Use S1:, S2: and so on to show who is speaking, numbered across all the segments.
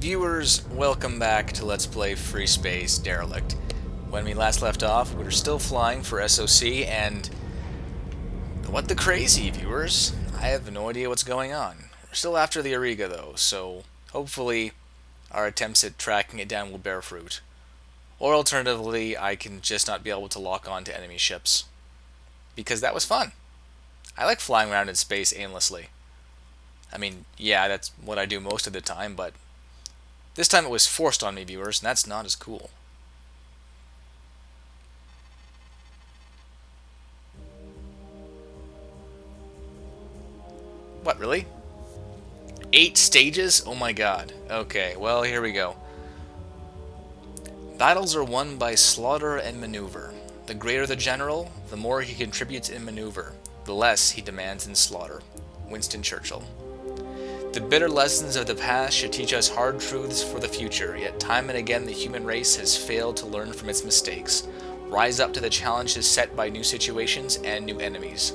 S1: Viewers, welcome back to Let's Play Freespace Derelict. When we last left off, we were still flying for SOC, and what the crazy, viewers? I have no idea what's going on. We're still after the Auriga, though, so hopefully our attempts at tracking it down will bear fruit. Or alternatively, I can just not be able to lock on to enemy ships. Because that was fun. I like flying around in space aimlessly. I mean, yeah, that's what I do most of the time, but this time it was forced on me, viewers, and that's not as cool. What, really? 8 stages? Oh my god. Okay, well, here we go. Battles are won by slaughter and maneuver. The greater the general, the more he contributes in maneuver, the less he demands in slaughter. Winston Churchill. The bitter lessons of the past should teach us hard truths for the future, yet time and again the human race has failed to learn from its mistakes, rise up to the challenges set by new situations and new enemies.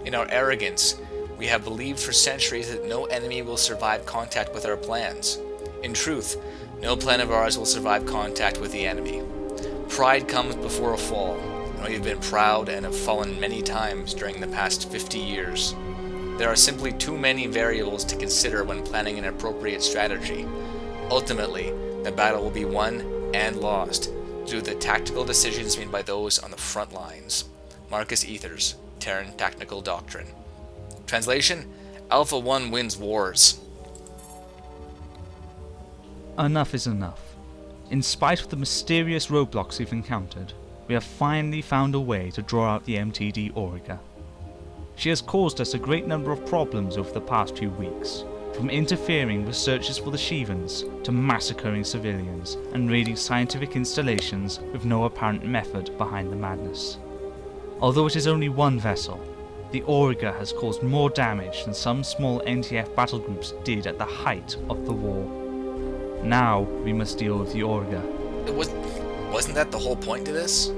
S1: In our arrogance, we have believed for centuries that no enemy will survive contact with our plans. In truth, no plan of ours will survive contact with the enemy. Pride comes before a fall, and we have been proud and have fallen many times during the past 50 years. There are simply too many variables to consider when planning an appropriate strategy. Ultimately, the battle will be won and lost due to the tactical decisions made by those on the front lines. Marcus Ethers, Terran Tactical Doctrine. Translation: Alpha 1 wins wars.
S2: Enough is enough. In spite of the mysterious roadblocks we've encountered, we have finally found a way to draw out the MTD Auriga. She has caused us a great number of problems over the past few weeks, from interfering with searches for the Shivans to massacring civilians and raiding scientific installations with no apparent method behind the madness. Although it is only one vessel, the Auriga has caused more damage than some small NTF battle groups did at the height of the war. Now we must deal with the Auriga.
S1: Wasn't that the whole point to this?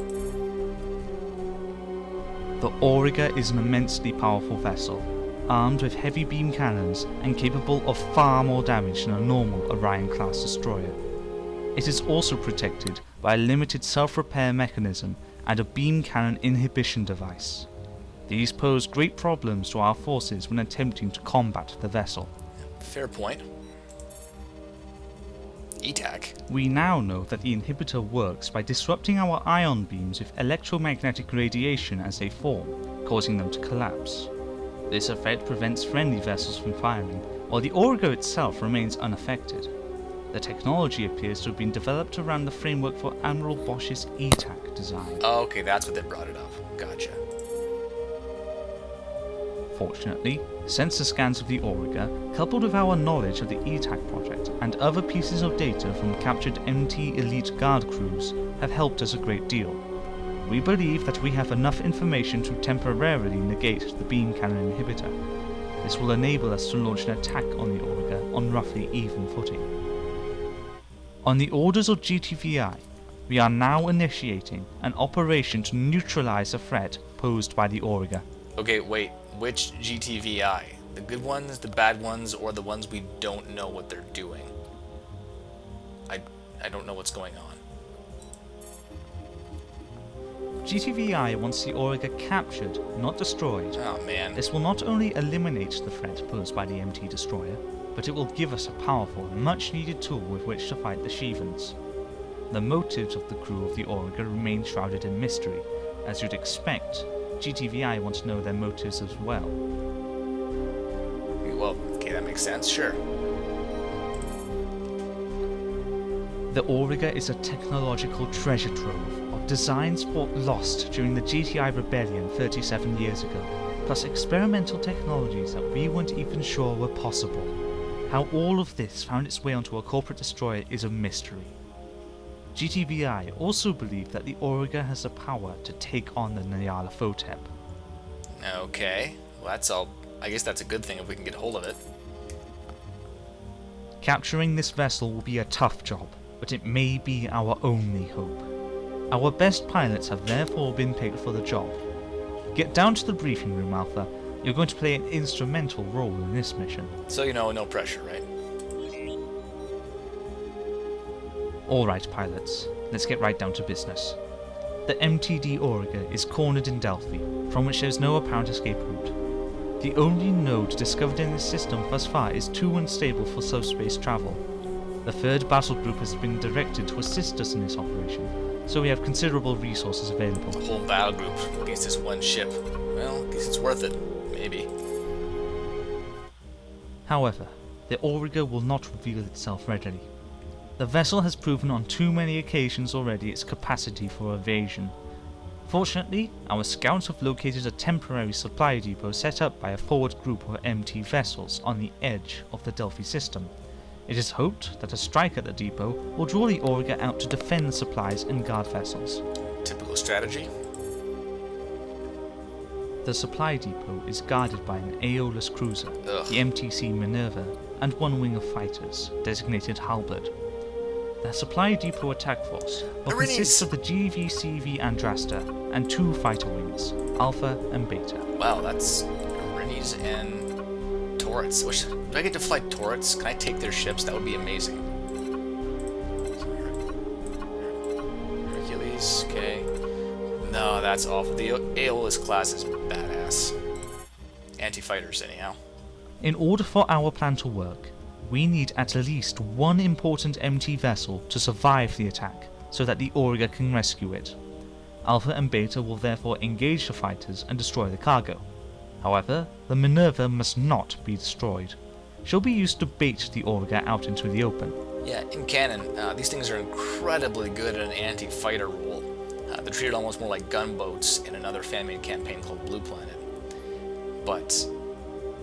S2: The Auriga is an immensely powerful vessel, armed with heavy beam cannons and capable of far more damage than a normal Orion-class destroyer. It is also protected by a limited self-repair mechanism and a beam cannon inhibition device. These pose great problems to our forces when attempting to combat the vessel.
S1: Fair point. ETAC.
S2: We now know that the inhibitor works by disrupting our ion beams with electromagnetic radiation as they form, causing them to collapse. This effect prevents friendly vessels from firing, while the Auriga itself remains unaffected. The technology appears to have been developed around the framework for Admiral Bosch's ETAC design.
S1: Oh, okay, that's what they brought it up. Gotcha.
S2: Fortunately, sensor scans of the Auriga, coupled with our knowledge of the ETAC project and other pieces of data from captured MT Elite Guard crews, have helped us a great deal. We believe that we have enough information to temporarily negate the beam cannon inhibitor. This will enable us to launch an attack on the Auriga on roughly even footing. On the orders of GTVI, we are now initiating an operation to neutralize the threat posed by the Auriga.
S1: Okay, wait. Which GTVI? The good ones, the bad ones, or the ones we don't know what they're doing? I don't know what's going on.
S2: GTVI wants the Auriga captured, not destroyed.
S1: Oh man.
S2: This will not only eliminate the threat posed by the MT destroyer, but it will give us a powerful and much needed tool with which to fight the Shivans. The motives of the crew of the Auriga remain shrouded in mystery. As you'd expect, GTVI want to know their motives as well.
S1: Well, okay, that makes sense, sure.
S2: The Auriga is a technological treasure trove of designs thought lost during the GTI rebellion 37 years ago, plus experimental technologies that we weren't even sure were possible. How all of this found its way onto a corporate destroyer is a mystery. GTVI also believe that the Auriga has the power to take on the Nyarlathotep.
S1: Okay, well that's all. I guess that's a good thing if we can get hold of it.
S2: Capturing this vessel will be a tough job, but it may be our only hope. Our best pilots have therefore been picked for the job. Get down to the briefing room, Alpha. You're going to play an instrumental role in this mission.
S1: So, no pressure, right?
S2: Alright pilots, let's get right down to business. The MTD Auriga is cornered in Delphi, from which there is no apparent escape route. The only node discovered in this system thus far is too unstable for subspace travel. The third battle group has been directed to assist us in this operation, so we have considerable resources available.
S1: A whole battle group against this one ship. Well, I guess it's worth it. Maybe.
S2: However, the Auriga will not reveal itself readily. The vessel has proven on too many occasions already its capacity for evasion. Fortunately, our scouts have located a temporary supply depot set up by a forward group of MT vessels on the edge of the Delphi system. It is hoped that a strike at the depot will draw the Auriga out to defend the supplies and guard vessels.
S1: Typical strategy.
S2: The supply depot is guarded by an Aeolus cruiser,
S1: Ugh.
S2: the MTC Minerva, and one wing of fighters, designated Halberd. The supply depot attack force will consist of the GVCV Andrasta and 2 fighter wings, Alpha and Beta.
S1: Wow, that's Rennies and turrets. Do I get to fly turrets? Can I take their ships? That would be amazing. Hercules, okay. No, that's awful. The Aeolus class is badass. Anti-fighters, anyhow.
S2: In order for our plan to work, we need at least one important MT vessel to survive the attack, so that the Auriga can rescue it. Alpha and Beta will therefore engage the fighters and destroy the cargo. However, the Minerva must not be destroyed. She'll be used to bait the Auriga out into the open.
S1: Yeah, in canon, these things are incredibly good at an anti-fighter role. They're treated almost more like gunboats in another fan-made campaign called Blue Planet. But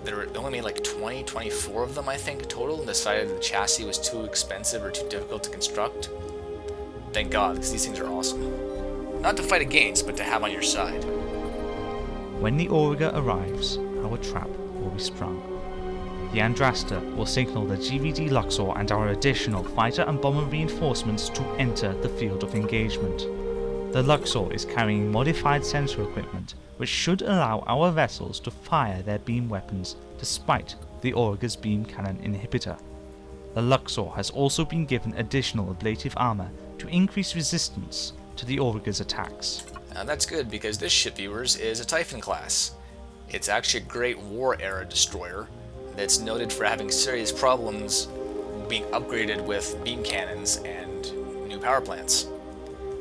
S1: they only made like 24 of them, I think, total, and decided the chassis was too expensive or too difficult to construct. Thank God, because these things are awesome. Not to fight against, but to have on your side.
S2: When the Auriga arrives, our trap will be sprung. The Andrasta will signal the GVD Luxor and our additional fighter and bomber reinforcements to enter the field of engagement. The Luxor is carrying modified sensor equipment, which should allow our vessels to fire their beam weapons despite the Auriga's beam cannon inhibitor. The Luxor has also been given additional ablative armor to increase resistance to the Auriga's attacks.
S1: Now that's good, because this ship, viewers, is a Typhon class. It's actually a Great War era destroyer that's noted for having serious problems being upgraded with beam cannons and new power plants.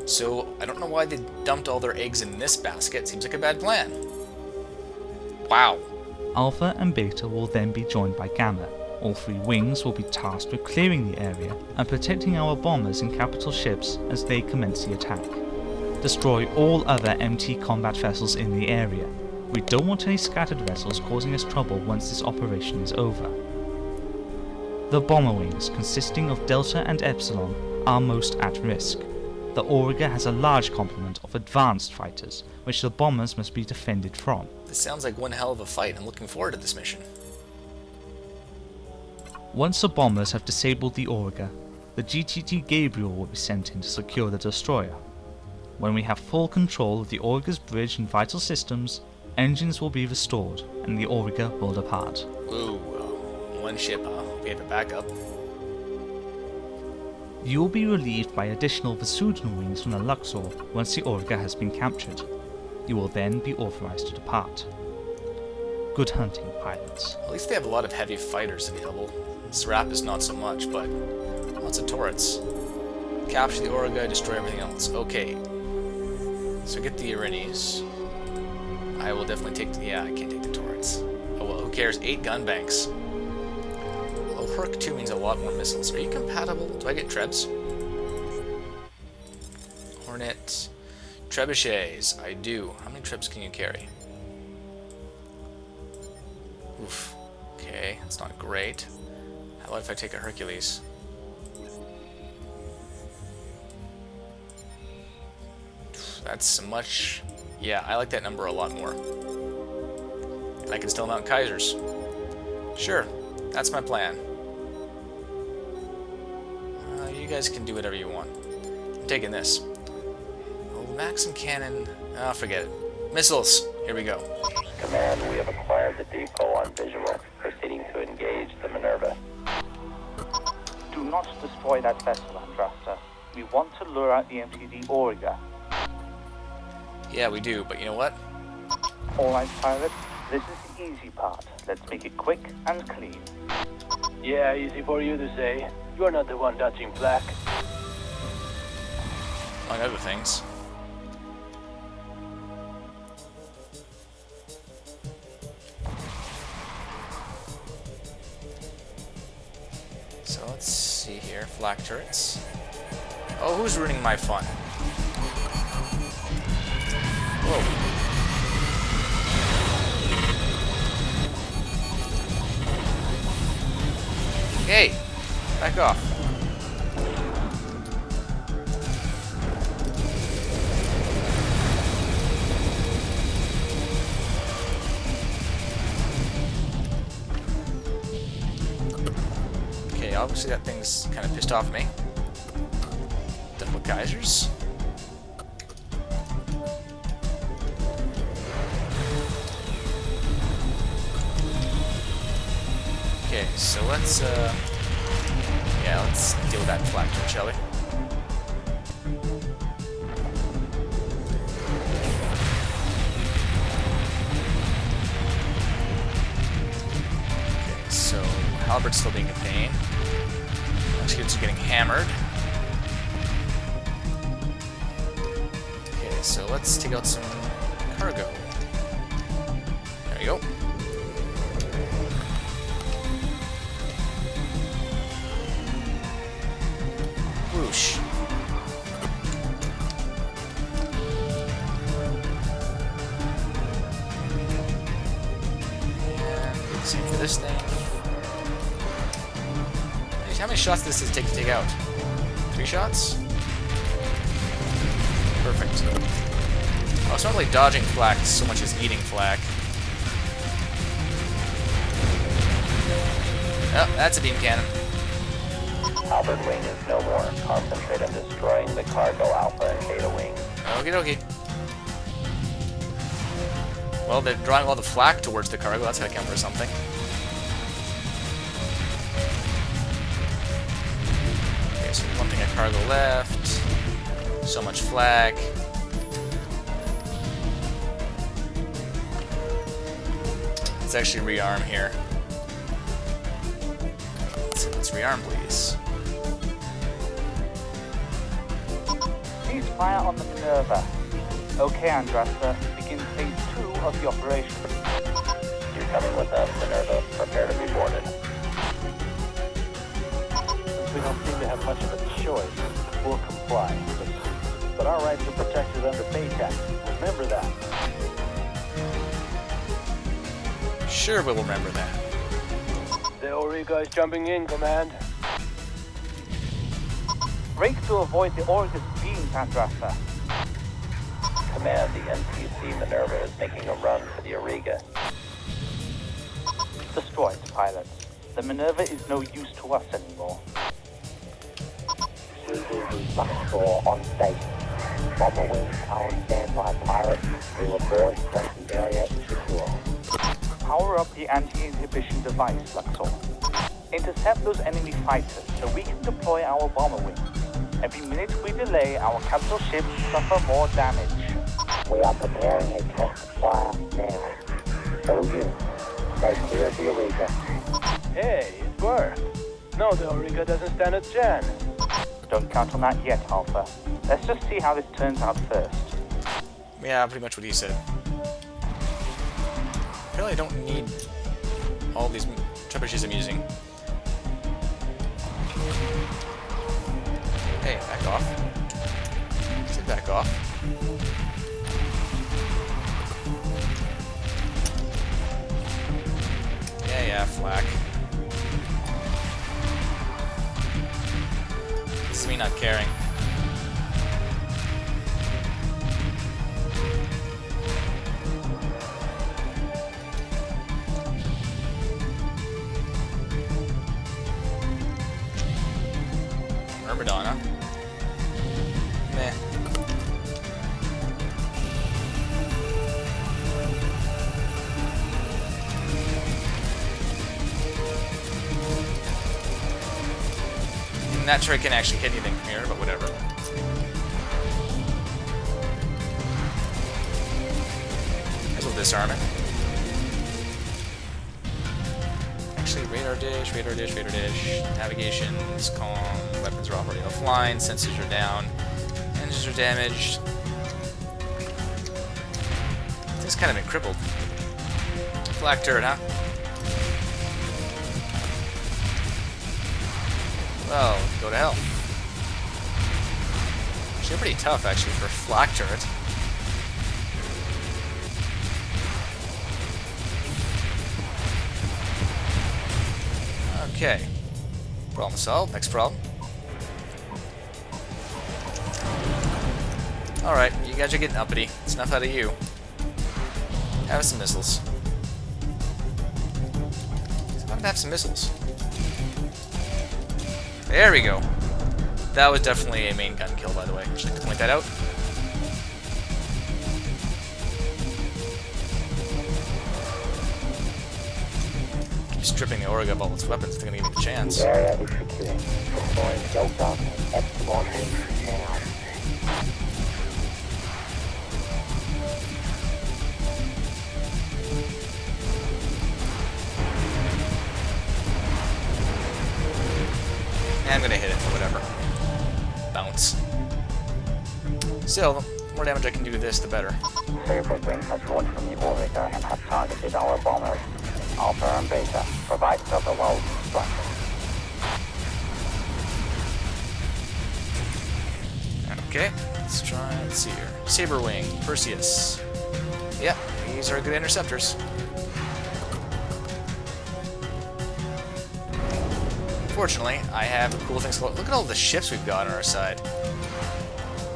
S1: So I don't know why they dumped all their eggs in this basket. Seems like a bad plan. Wow.
S2: Alpha and Beta will then be joined by Gamma. All 3 wings will be tasked with clearing the area and protecting our bombers and capital ships as they commence the attack. Destroy all other MT combat vessels in the area. We don't want any scattered vessels causing us trouble once this operation is over. The bomber wings, consisting of Delta and Epsilon, are most at risk. The Auriga has a large complement of advanced fighters, which the bombers must be defended from.
S1: This sounds like one hell of a fight. I'm looking forward to this mission.
S2: Once the bombers have disabled the Auriga, the GTT Gabriel will be sent in to secure the destroyer. When we have full control of the Auriga's bridge and vital systems, engines will be restored and the Auriga will depart.
S1: Ooh, one ship, huh? We have a backup.
S2: You will be relieved by additional Vesudin wings from the Luxor once the Auriga has been captured. You will then be authorized to depart. Good hunting, pilots.
S1: At least they have a lot of heavy fighters available. Serapis not so much, but lots of turrets. Capture the Auriga, destroy everything else. Okay. So get the Erinyes. I will definitely take the... yeah, I can't take the turrets. Oh well, who cares? 8 gun banks. Well, Herc 2 means a lot more missiles. Are you compatible? Do I get Trebs? Hornet. Trebuchets. I do. How many Trebs can you carry? Oof. Okay, that's not great. How about if I take a Hercules? That's much... yeah, I like that number a lot more. And I can still mount Kaisers. Sure, that's my plan. You guys can do whatever you want. I'm taking this. Oh, Maxim Cannon... oh, forget it. Missiles! Here we go.
S3: Command, we have acquired the depot on visual. Proceeding to engage the Minerva.
S4: Do not destroy that vessel, Andrasta. We want to lure out the MTD Auriga.
S1: Yeah, we do, but you know what?
S4: Alright, pilot, this is the easy part. Let's make it quick and clean.
S5: Yeah, easy for you to say. You're not the one touching Black.
S1: Among other things. So let's see here. Flak turrets. Oh, who's ruining my fun? Whoa. Hey! Back off. Okay, obviously that thing's kind of pissed off me. Double geysers. Okay, so let's deal with that flak turret, shall we? Okay, so Halbert's still being a pain. Executes are getting hammered. Okay, so let's take out some cargo. There you go. Whoosh. And same for this thing. How many shots does this take to take out? 3 shots? Perfect. I was not really dodging flak so much as eating flak. Oh, that's a beam cannon.
S3: Albert Wing is no more. Concentrate on destroying the cargo Alpha and Beta Wing.
S1: Okie dokie. Well, they're drawing all the flak towards the cargo. That's gotta count for something. Okay, so one thing at cargo left. So much flak. Let's actually rearm here. Let's rearm, please.
S4: Cease fire on the Minerva. Okay, Andrasta, begin phase 2 of the operation.
S3: You're coming with us, Minerva. Prepare to be boarded.
S5: Since we don't seem to have much of a choice, we'll comply. But our rights are protected under paytax. Remember that.
S1: Sure, we'll remember that.
S5: The Auriga is jumping in, Command.
S4: Brake to avoid the Auriga's beams, Andrasta.
S3: Command, the NPC Minerva is making a run for the Auriga.
S4: Destroyed, pilot. The Minerva is no use to us anymore.
S3: Luxor on station. Bomber wings are on standby, pilot. We will board present area secure.
S4: Power up the anti-inhibition device, Luxor. Intercept those enemy fighters so we can deploy our bomber wings. Every minute we delay, our capital ships suffer more damage.
S3: We are preparing a test fire now. So you, stay clear of the Auriga.
S5: Hey, it worked. No, the Auriga doesn't stand a chance.
S4: Don't count on that yet, Alpha. Let's just see how this turns out first.
S1: Yeah, pretty much what he said. Apparently I don't need all these trebuchets I'm using. Hey, back off. Say back off. Yeah, flak. This is me not caring. Madonna. Meh. That turret can actually hit anything from here, but whatever. As we'll disarm it. Actually, radar dish, navigation's calm, weapons are already offline, sensors are down, engines are damaged. Thing's kind of been crippled. Flak turret, huh? Well, go to hell. Actually, pretty tough, actually, for a flak turret. Okay. Problem solved. Next problem. Alright, you guys are getting uppity. It's enough out of you. Have some missiles. It's about to have some missiles. There we go. That was definitely a main gun kill, by the way. Just like to point that out. Keep stripping the Auriga of all its weapons if they're gonna give it a chance.
S3: The area is secure. Deploying Delta Epsilon now.
S1: I'm gonna hit it, whatever. Bounce. Still, the more damage I can do to this, the better.
S3: Saber wing patrols from the Auriga have targeted our bombers. Alpha and Beta provide cover while instructions.
S1: Okay, let's try, let's see here. Saber wing, Perseus. Yeah, these are good interceptors. Fortunately, I have a cool thing. Look at all the ships we've got on our side.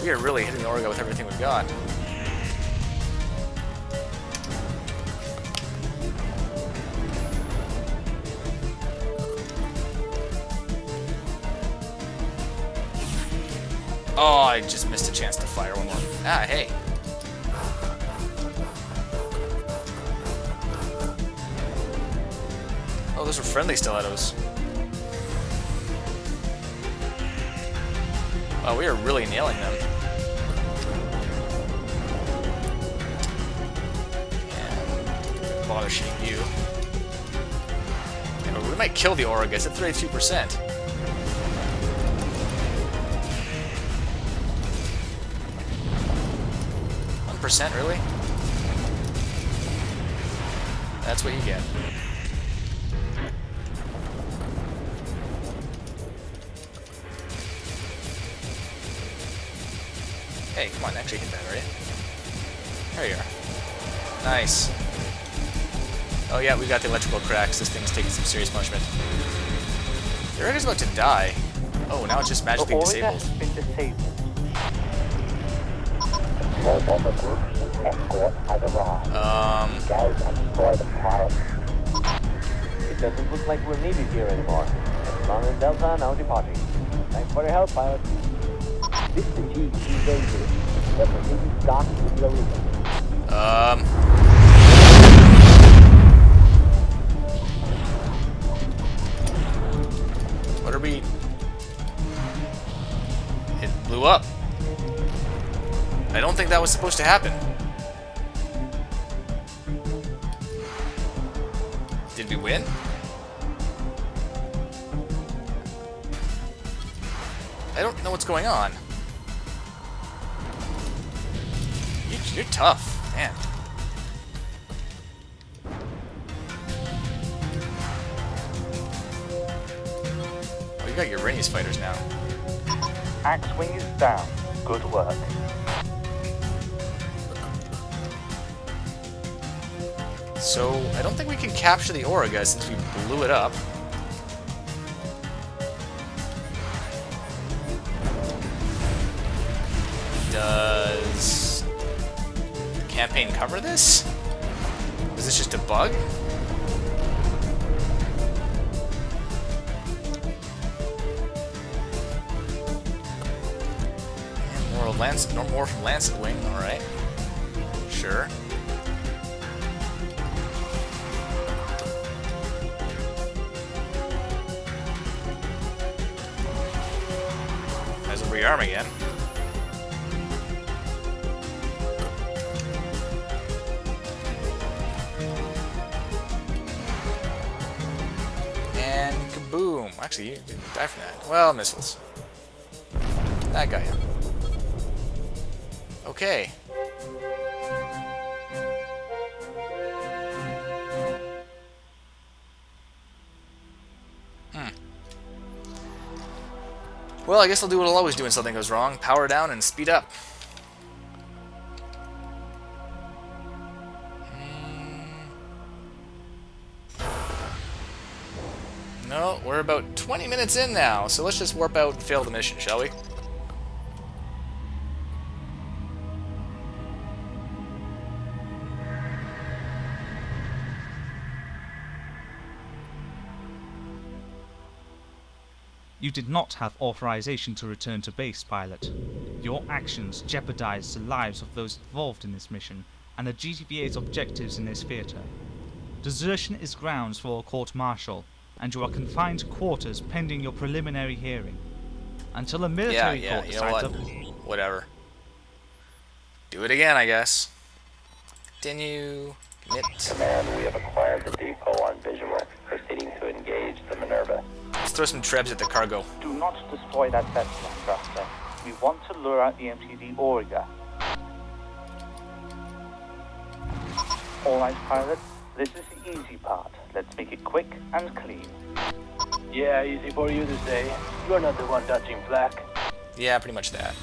S1: We are really hitting the Auriga with everything we've got. Oh, I just missed a chance to fire one more. Ah, hey. Oh, those were friendly stilettos. Oh, we are really nailing them. And bother shooting you. Yeah, we might kill the Auriga. It's at 32%. Percent, really? That's what you get. Hey, come on, actually hit that, right? There you are. Nice. Oh yeah, we got the electrical cracks. This thing's taking some serious punishment. The Auriga's about to die. Oh, now it's just magically disabled.
S4: Has been disabled.
S3: All bomber groups, escort has arrived. Go and destroy the pirate.
S5: It doesn't look like we're needed here anymore. Epsilon and Delta are now departing. Thanks for your help, pilot.
S3: This is G2 Danger. The Pacific Dock with Auriga.
S1: What are we... It blew up. I don't think that was supposed to happen. Did we win? I don't know what's going on. You're tough, man. Oh, you got your Rennie's fighters now.
S4: Axe wing is down. Good work.
S1: So, I don't think we can capture the Auriga since we blew it up. Does the campaign cover this? Is this just a bug? And more from Lancet Wing, alright. Sure. rearm again. And kaboom! Actually, you didn't die from that. Well, missiles. That guy. Okay. Well, I guess I'll do what I'll always do when something goes wrong. Power down and speed up. No, we're about 20 minutes in now, so let's just warp out and fail the mission, shall we?
S2: You did not have authorization to return to base, pilot. Your actions jeopardized the lives of those involved in this mission and the GTBA's objectives in this theater. Desertion is grounds for a court-martial, and you are confined to quarters pending your preliminary hearing. Until a military court
S1: you know
S2: decides
S1: what? Whatever. Do it again, I guess. Continue. Commit.
S3: Command, we have acquired the depot on visual. Proceeding to engage the Minerva.
S1: Let's throw some trebs at the cargo.
S4: Do not destroy that vessel, Andrasta. We want to lure out the MTD Auriga. Alright, pilot. This is the easy part. Let's make it quick and clean.
S5: Yeah, easy for you to say. You're not the one touching flak.
S1: Yeah, pretty much that.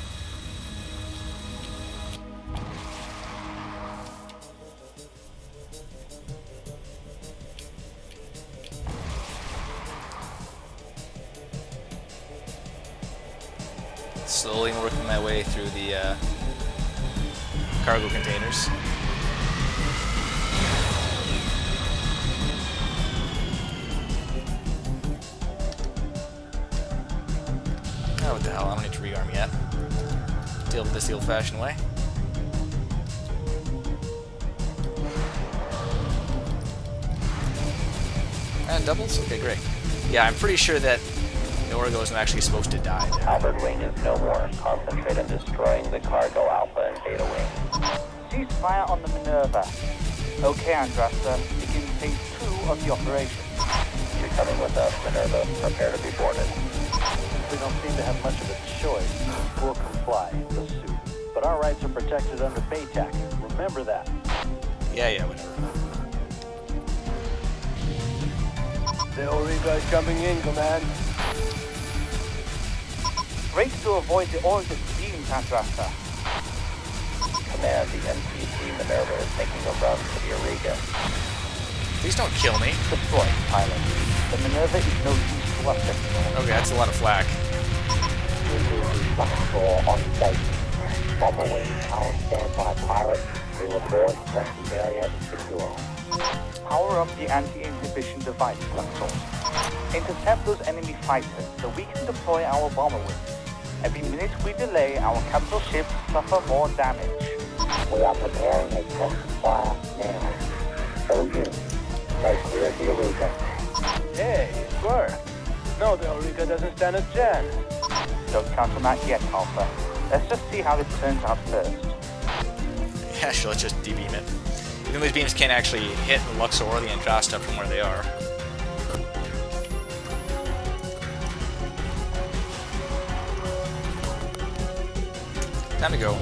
S1: Slowly working my way through the cargo containers. Oh, what the hell, I don't need to rearm yet. Deal with this the old-fashioned way. And doubles? Okay, great. Yeah, I'm pretty sure that Auriga isn't actually supposed to die.
S3: Albert Wing is no more. Concentrate on destroying the cargo Alpha and Beta Wing.
S4: Cease fire on the Minerva. Okay, Andrasta. Begin phase 2 of the operation.
S3: You're coming with us, Minerva. Prepare to be boarded.
S5: We don't seem to have much of a choice. We'll comply. The suit. But our rights are protected under FATAC. Remember that.
S1: Yeah, whatever.
S5: The Auriga is coming in, Command.
S4: Race to avoid the Auriga's beams, Andrasta.
S3: Command, the NPC Minerva is making a run for the Auriga.
S1: Please don't kill me.
S4: Deploy, pilot. The Minerva is no use to us anymore.
S1: Okay, that's a lot of flak.
S3: Flak on state. Bomber Wing, our standby pilot. We will board press the area secure.
S4: Power up the anti-inhibition device, Luxor. Intercept those enemy fighters so we can deploy our bomber wings. Every minute we delay, our capital ships suffer more damage.
S3: We are preparing a test fire now. Over. Stay clear of the Auriga.
S5: Hey, it worked. No, the Auriga doesn't stand a chance.
S4: Don't count on that yet, Alpha. Let's just see how this turns out first.
S1: Yeah, sure, let's just D-beam it. Even these beams can't actually hit the Luxor or the Andrasta from where they are. Time to go.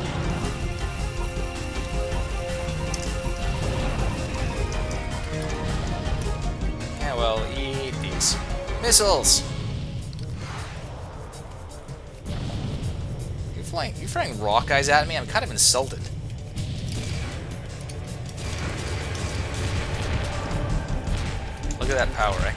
S1: Yeah, well, eat these. Missiles! You flying rock guys at me? I'm kind of insulted. Look at that power, eh?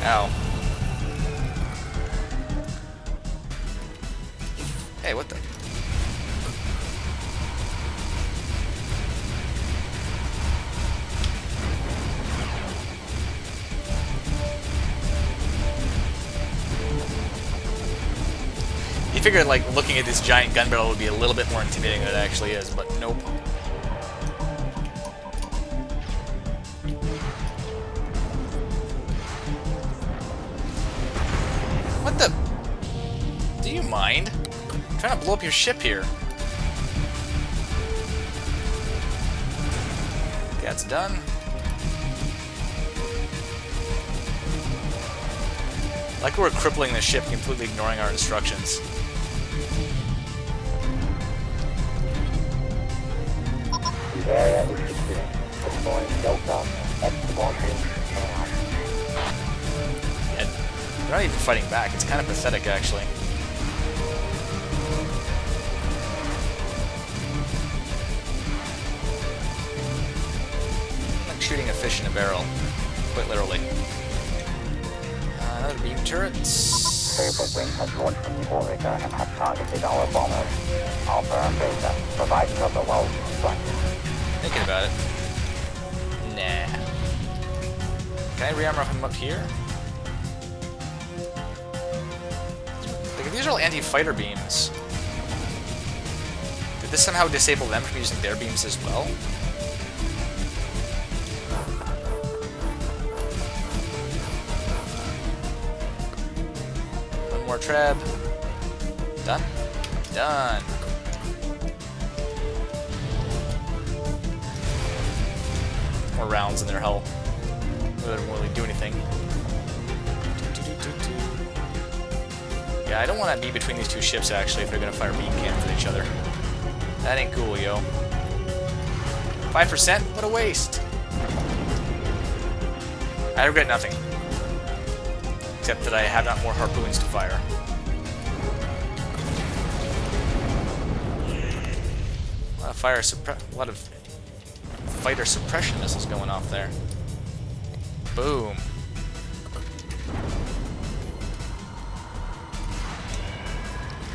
S1: Ow. Hey, what the? You figured, like, looking at this giant gun barrel would be a little bit more intimidating than it actually is, but nope. mind. I'm trying to blow up your ship here. Okay, that's done. Like we're crippling the ship, completely ignoring our instructions.
S3: The area is secure. Deploying Delta X-Squadron now.
S1: And they're not even fighting back. It's kind of pathetic, actually. Like shooting a fish in a barrel. Quite literally. Another beam turrets.
S3: Freespace has launched from the Auriga and have targeted our bombers. Alpha and Beta provide cover while we strike.
S1: Thinking about it. Nah. Can I re-armor him up here? Like, if these are all anti-fighter beams, did this somehow disable them from using their beams as well? One more trab. Done? Done. More rounds in their hull. They don't really do anything. Yeah, I don't want to be between these two ships, actually, if they're going to fire beam cannons at each other. That ain't cool, yo. 5%? What a waste! I regret nothing. Except that I have not more harpoons to fire. A lot of fighter suppression missiles going off there. Boom.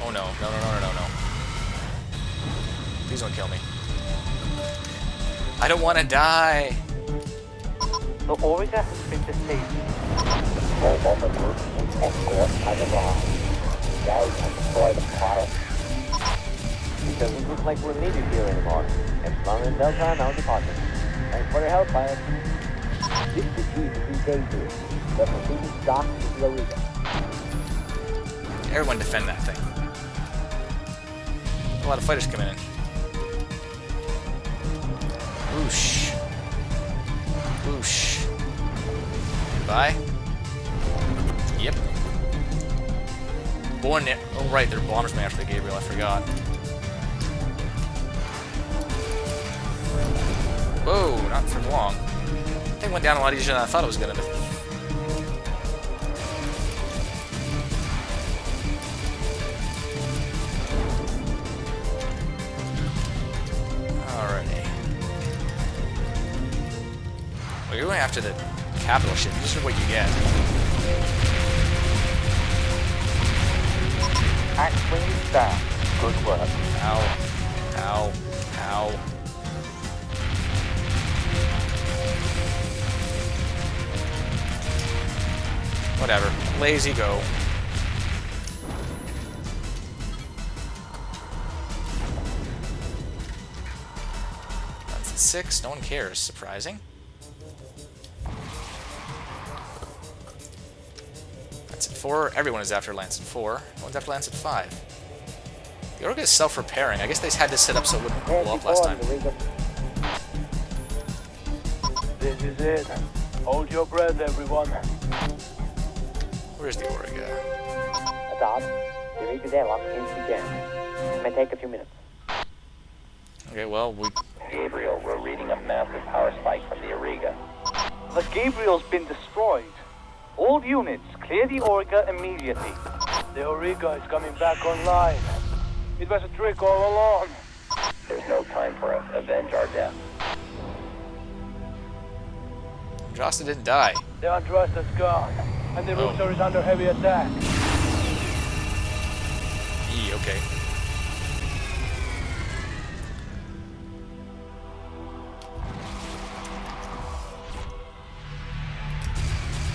S1: Oh no, no. Please don't kill me. I don't want to die.
S4: The Auriga has been disabled.
S3: All bomber groups and escorts have arrived. Engage and destroy the pirate.
S5: It doesn't look like we're needed here anymore. Epsilon and Delta are now departing. Thanks for your help, pilot.
S3: This is the chief of Freespace. We're proceeding stock to the Auriga.
S1: Everyone defend that thing. A lot of fighters coming in. Whoosh. Whoosh. Goodbye. Yep. Born there. Oh, right, they're bombers man after the Gabriel, I forgot. Whoa, not for long. That thing went down a lot easier than I thought it was gonna do. Alrighty. Well, you're going after the capital ship. This is what you get.
S4: Actually down. Good work.
S1: Ow. Ow. Ow. Whatever. Lazy go. That's at 6. No one cares. Surprising. Lance at 4. Everyone is after Lance at 4. No one's after Lance at 5. The Auriga is self-repairing. I guess they had this set up so it wouldn't blow up last time.
S5: This is it. Hold your breath, everyone.
S1: Where's the Auriga?
S3: Adopt. The Auriga's airlock seems to be jammed. It may take a few minutes.
S1: Okay, well, we...
S3: Gabriel, we're reading a massive power spike from the Auriga.
S4: The Gabriel's been destroyed. All units, clear the Auriga immediately.
S5: The Auriga is coming back online. It was a trick all along.
S3: There's no time for us. Avenge our death.
S1: Josta didn't die.
S5: The Untrust has gone, and the Rooster is under heavy attack.
S1: Okay.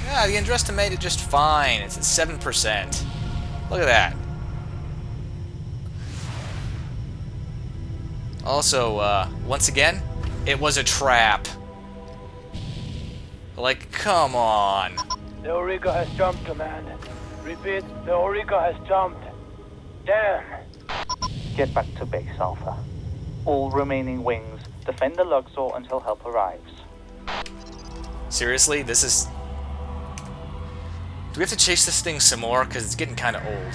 S1: Yeah, the Andresta made it just fine. It's at 7%. Look at that. Also, once again, it was a trap. Like, come on.
S5: The Auriga has jumped, Command. Repeat, the Auriga has jumped.
S3: Down.
S4: Get back to base, Alpha. All remaining wings, defend the Luxor until help arrives.
S1: Seriously, this is... Do we have to chase this thing some more? Because it's getting kind of old.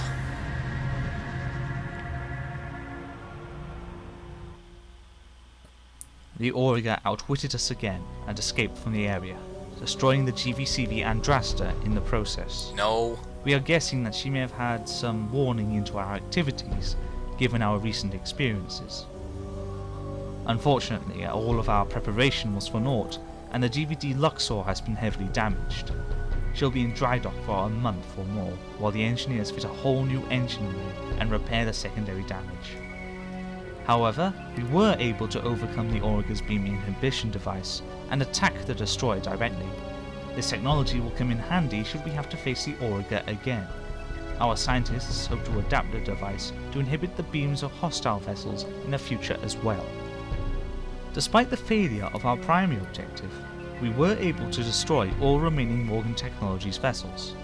S2: The Auriga outwitted us again and escaped from the area, destroying the GVCB Andrasta in the process.
S1: No.
S2: We are guessing that she may have had some warning into our activities, given our recent experiences. Unfortunately, all of our preparation was for naught, and the GVD Luxor has been heavily damaged. She'll be in dry dock for a month or more, while the engineers fit a whole new engine array and repair the secondary damage. However, we were able to overcome the Auriga's beam inhibition device and attack the destroyer directly. This technology will come in handy should we have to face the Auriga again. Our scientists hope to adapt the device to inhibit the beams of hostile vessels in the future as well. Despite the failure of our primary objective, we were able to destroy all remaining Morgan Technologies vessels.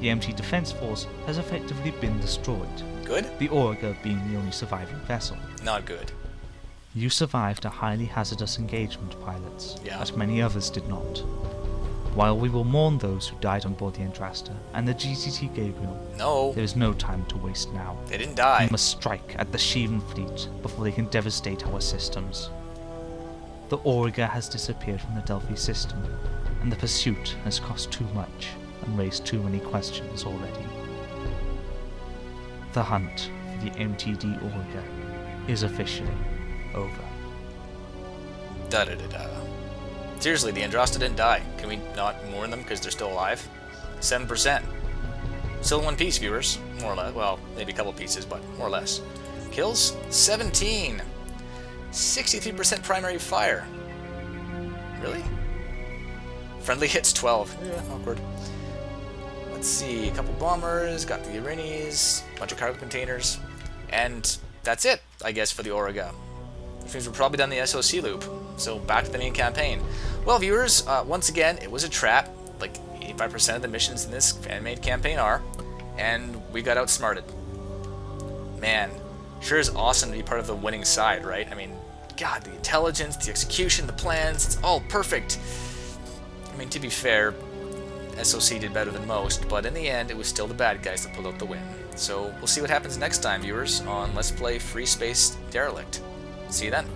S2: The MT Defense Force has effectively been destroyed,
S1: Good?
S2: the Auriga being the only surviving vessel.
S1: Not good.
S2: You survived a highly hazardous engagement, pilots,
S1: Yeah.
S2: but many others did not. While we will mourn those who died on board the Andrasta and the GCT Gabriel,
S1: No.
S2: there is no time to waste now.
S1: They didn't die.
S2: We must strike at the Shivan fleet before they can devastate our systems. The Auriga has disappeared from the Delphi system, and the pursuit has cost too much and raised too many questions already. The hunt for the MTD Auriga is officially over.
S1: Da-da-da-da. Seriously, the Andrasta didn't die. Can we not mourn them because they're still alive? 7%. Still in one piece, viewers. More or less. Well, maybe a couple pieces, but more or less. Kills? 17. 63% primary fire. Really? Friendly hits 12. Yeah, awkward. Let's see. A couple bombers. Got the Irinis. A bunch of cargo containers. And that's it, I guess, for the Auriga. Which means we're probably done the SOC loop. So back to the main campaign. Well, viewers, once again, it was a trap. Like 85% of the missions in this fan-made campaign are. And we got outsmarted. Man, sure is awesome to be part of the winning side, right? I mean, God, the intelligence, the execution, the plans, it's all perfect. I mean, to be fair, SOC did better than most, but in the end, it was still the bad guys that pulled out the win. So we'll see what happens next time, viewers, on Let's Play Freespace Derelict. See you then.